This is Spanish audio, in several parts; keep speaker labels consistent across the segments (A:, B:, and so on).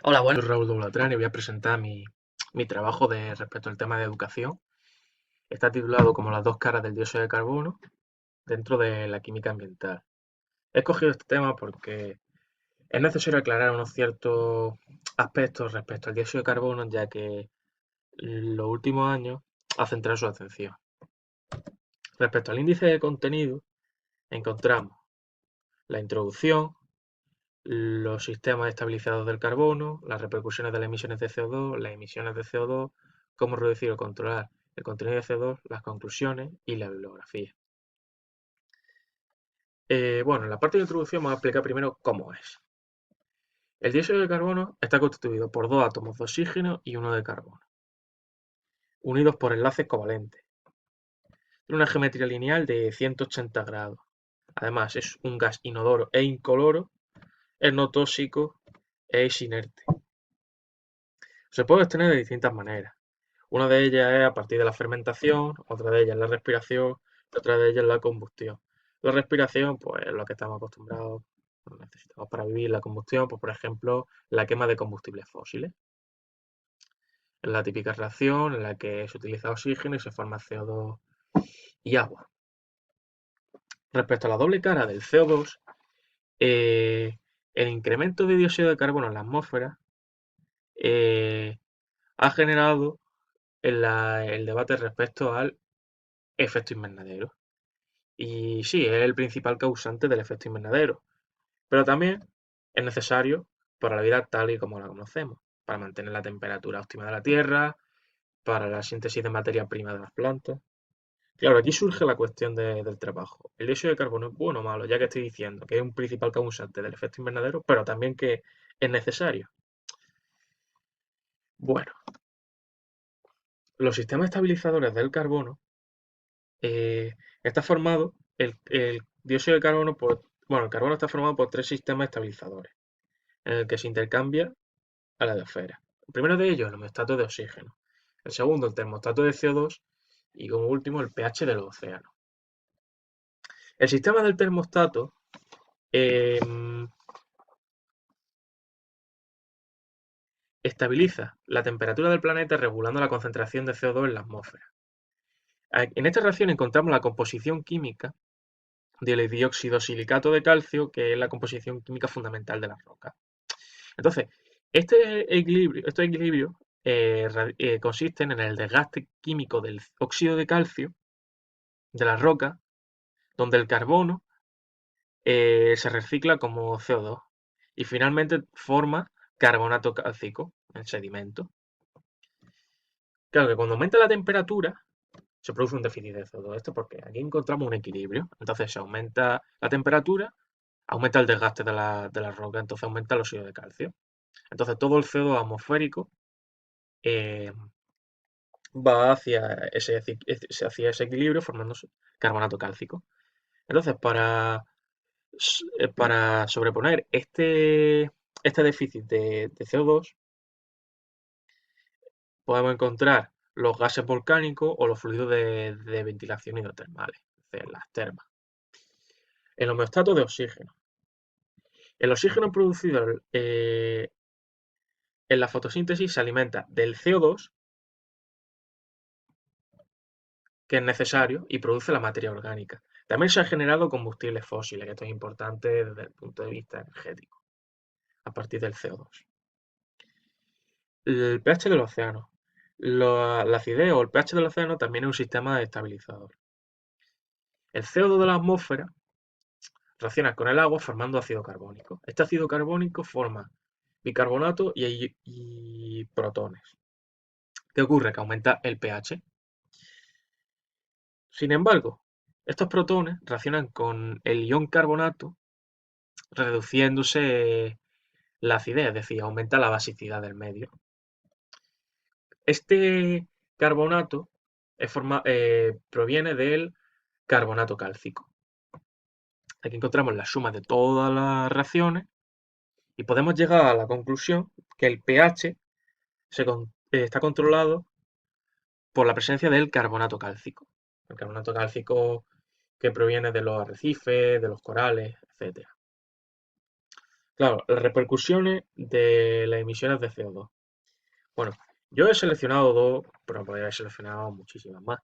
A: Hola, bueno, soy Raúl Doblatrán y voy a presentar mi trabajo respecto al tema de educación. Está titulado como las dos caras del dióxido de carbono dentro de la química ambiental. He escogido este tema porque es necesario aclarar unos ciertos aspectos respecto al dióxido de carbono, ya que los últimos años ha centrado su atención. Respecto al índice de contenido, encontramos la introducción, los sistemas estabilizados del carbono, las repercusiones de las emisiones de CO2, las emisiones de CO2, cómo reducir o controlar el contenido de CO2, las conclusiones y la bibliografía. Bueno, en la parte de introducción vamos a explicar primero cómo es. El dióxido de carbono está constituido por dos átomos de oxígeno y uno de carbono, unidos por enlaces covalentes. Tiene una geometría lineal de 180 grados. Además, es un gas inodoro e incoloro, es no tóxico e es inerte. Se puede obtener de distintas maneras. Una de ellas es a partir de la fermentación, otra de ellas es la respiración y otra de ellas es la combustión. La respiración, pues es lo que estamos acostumbrados, necesitamos para vivir. La combustión, pues por ejemplo, la quema de combustibles fósiles. Es la típica reacción en la que se utiliza oxígeno y se forma CO2 y agua. Respecto a la doble cara del CO2, el incremento de dióxido de carbono en la atmósfera eh, ha generado el debate respecto al efecto invernadero. Y sí, es el principal causante del efecto invernadero, pero también es necesario para la vida tal y como la conocemos, para mantener la temperatura óptima de la Tierra, para la síntesis de materia prima de las plantas. Claro, aquí surge la cuestión del trabajo. ¿El dióxido de carbono es bueno o malo? Ya que estoy diciendo que es un principal causante del efecto invernadero, pero también que es necesario. Bueno, los sistemas estabilizadores del carbono está formado, el dióxido de carbono bueno, el carbono está formado por tres sistemas estabilizadores, en el que se intercambia a la biosfera. El primero de ellos, el homeostato de oxígeno. El segundo, el termostato de CO2. Y como último, el pH del océano. El sistema del termostato estabiliza la temperatura del planeta regulando la concentración de CO2 en la atmósfera. En esta reacción encontramos la composición química del dióxido silicato de calcio, que es la composición química fundamental de las rocas. Entonces, estos equilibrios consisten en el desgaste químico del óxido de calcio de la roca, donde el carbono se recicla como CO2 y finalmente forma carbonato cálcico en sedimento. Claro que cuando aumenta la temperatura se produce un déficit de CO2. Esto porque aquí encontramos un equilibrio. Entonces se aumenta la temperatura, aumenta el desgaste de la roca, entonces aumenta el óxido de calcio. Entonces todo el CO2 atmosférico eh, va hacia ese equilibrio formando carbonato cálcico. Entonces, para sobreponer este déficit de CO2, podemos encontrar los gases volcánicos o los fluidos de ventilación hidrotermales, es decir, las termas. El homeostato de oxígeno. El oxígeno producido en la fotosíntesis se alimenta del CO2, que es necesario, y produce la materia orgánica. También se han generado combustibles fósiles, que esto es importante desde el punto de vista energético, a partir del CO2. El pH del océano. La acidez o el pH del océano también es un sistema estabilizador. El CO2 de la atmósfera reacciona con el agua formando ácido carbónico. Este ácido carbónico forma bicarbonato y protones. ¿Qué ocurre? Que aumenta el pH. Sin embargo, estos protones reaccionan con el ion carbonato, reduciéndose la acidez, es decir, aumenta la basicidad del medio. Este carbonato proviene del carbonato cálcico. Aquí encontramos la suma de todas las reacciones y podemos llegar a la conclusión que el pH está controlado por la presencia del carbonato cálcico. El carbonato cálcico que proviene de los arrecifes, de los corales, etc. Claro, las repercusiones de las emisiones de CO2. Bueno, yo he seleccionado dos, pero podría haber seleccionado muchísimas más.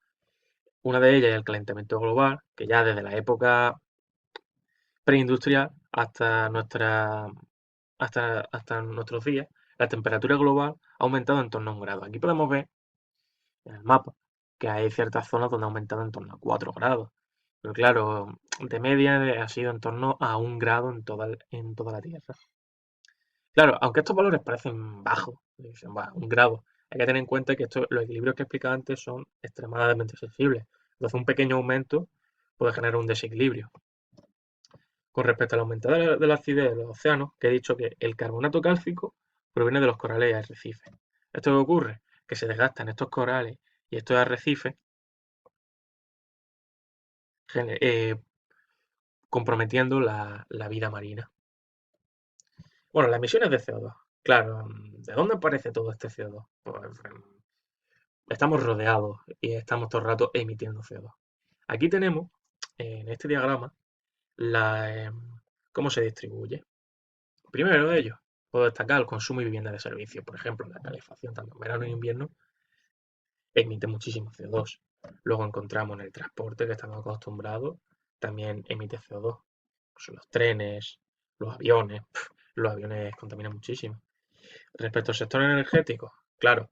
A: Una de ellas es el calentamiento global, que ya desde la época preindustrial hasta nuestros días, la temperatura global ha aumentado en torno a 1 grado. Aquí podemos ver en el mapa que hay ciertas zonas donde ha aumentado en torno a 4 grados. Pero claro, de media ha sido en torno a 1 grado en toda la Tierra. Claro, aunque estos valores parecen bajos, dicen, "Bah, 1 grado", hay que tener en cuenta que los equilibrios que explicaba antes son extremadamente sensibles. Entonces, un pequeño aumento puede generar un desequilibrio. Con respecto al aumento de la acidez de los océanos, que he dicho que el carbonato cálcico proviene de los corales y arrecifes. ¿Esto qué ocurre? Que se desgastan estos corales y estos arrecifes, comprometiendo la vida marina. Bueno, las emisiones de CO2. Claro, ¿de dónde aparece todo este CO2? Pues estamos rodeados y estamos todo el rato emitiendo CO2. Aquí tenemos, en este diagrama, la, cómo se distribuye. Primero de ellos, puedo destacar el consumo y vivienda de servicio. Por ejemplo, la calefacción, tanto en verano y invierno, emite muchísimo CO2. Luego encontramos en el transporte, que estamos acostumbrados, también emite CO2. Pues los trenes, los aviones contaminan muchísimo. Respecto al sector energético, claro,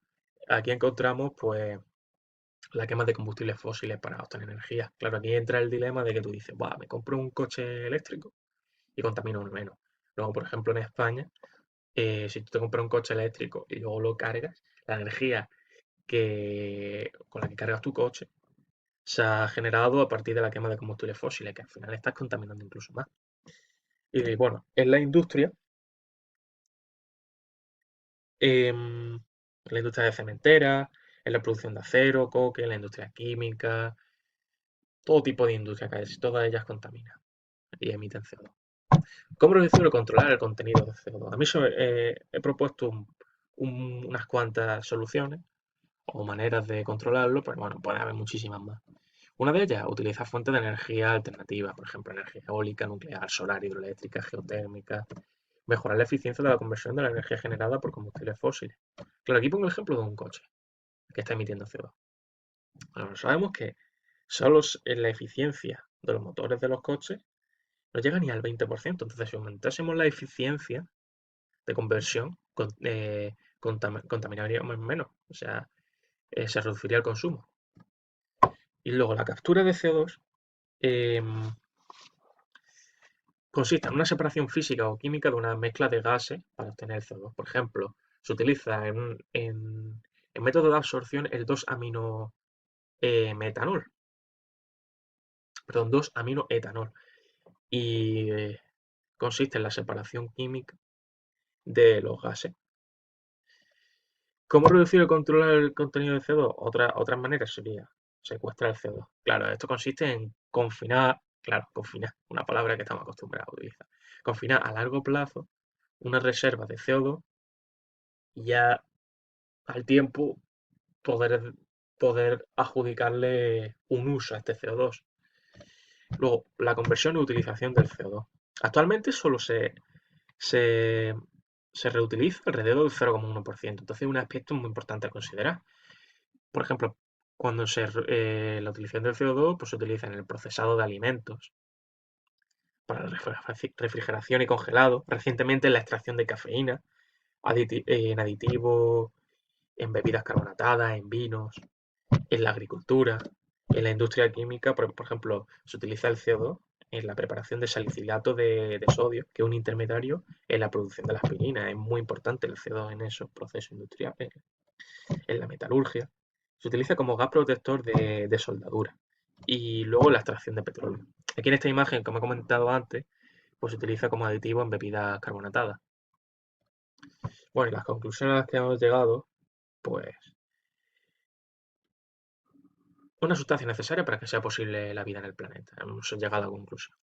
A: aquí encontramos pues la quema de combustibles fósiles para obtener energía. Claro, aquí entra el dilema de que tú dices, "Buah, me compro un coche eléctrico y contamino menos". Luego, por ejemplo, en España, si tú te compras un coche eléctrico y luego lo cargas, la energía con la que cargas tu coche se ha generado a partir de la quema de combustibles fósiles, que al final estás contaminando incluso más. Y bueno, en la industria de cementera, en la producción de acero, coque, en la industria química, todo tipo de industria, casi todas ellas contaminan y emiten CO2. ¿Cómo reducir o controlar el contenido de CO2? A mí he propuesto unas cuantas soluciones o maneras de controlarlo, pero bueno, puede haber muchísimas más. Una de ellas, utilizar fuentes de energía alternativas, por ejemplo, energía eólica, nuclear, solar, hidroeléctrica, geotérmica. Mejorar la eficiencia de la conversión de la energía generada por combustibles fósiles. Claro, aquí pongo el ejemplo de un coche que está emitiendo CO2. Bueno, sabemos que solo en la eficiencia de los motores de los coches no llega ni al 20%. Entonces, si aumentásemos la eficiencia de conversión, contaminaríamos menos. O sea, se reduciría el consumo. Y luego la captura de CO2 consiste en una separación física o química de una mezcla de gases para obtener CO2. Por ejemplo, se utiliza en método de absorción el 2-amino-metanol, perdón, 2-amino-etanol. Y consiste en la separación química de los gases. ¿Cómo reducir o controlar el contenido de CO2? Otras maneras sería secuestrar el CO2. Claro, esto consiste en confinar, una palabra que estamos acostumbrados a utilizar. Confinar a largo plazo una reserva de CO2 y ya al tiempo poder, poder adjudicarle un uso a este CO2. Luego, la conversión y utilización del CO2. Actualmente solo se, se reutiliza alrededor del 0,1%. Entonces, es un aspecto muy importante a considerar. Por ejemplo, cuando la utilización del CO2 pues, se utiliza en el procesado de alimentos, para la refrigeración y congelado, recientemente en la extracción de cafeína, en aditivos, en bebidas carbonatadas, en vinos, en la agricultura, en la industria química, por ejemplo, se utiliza el CO2 en la preparación de salicilato de sodio, que es un intermediario en la producción de la aspirina. Es muy importante el CO2 en esos procesos industriales, en la metalurgia. Se utiliza como gas protector de soldadura y luego la extracción de petróleo. Aquí en esta imagen, como he comentado antes, pues se utiliza como aditivo en bebidas carbonatadas. Bueno, y las conclusiones a las que hemos llegado, pues una sustancia necesaria para que sea posible la vida en el planeta. Hemos llegado a la conclusión.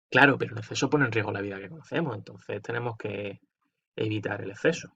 A: Claro, pero el exceso pone en riesgo la vida que conocemos, entonces tenemos que evitar el exceso.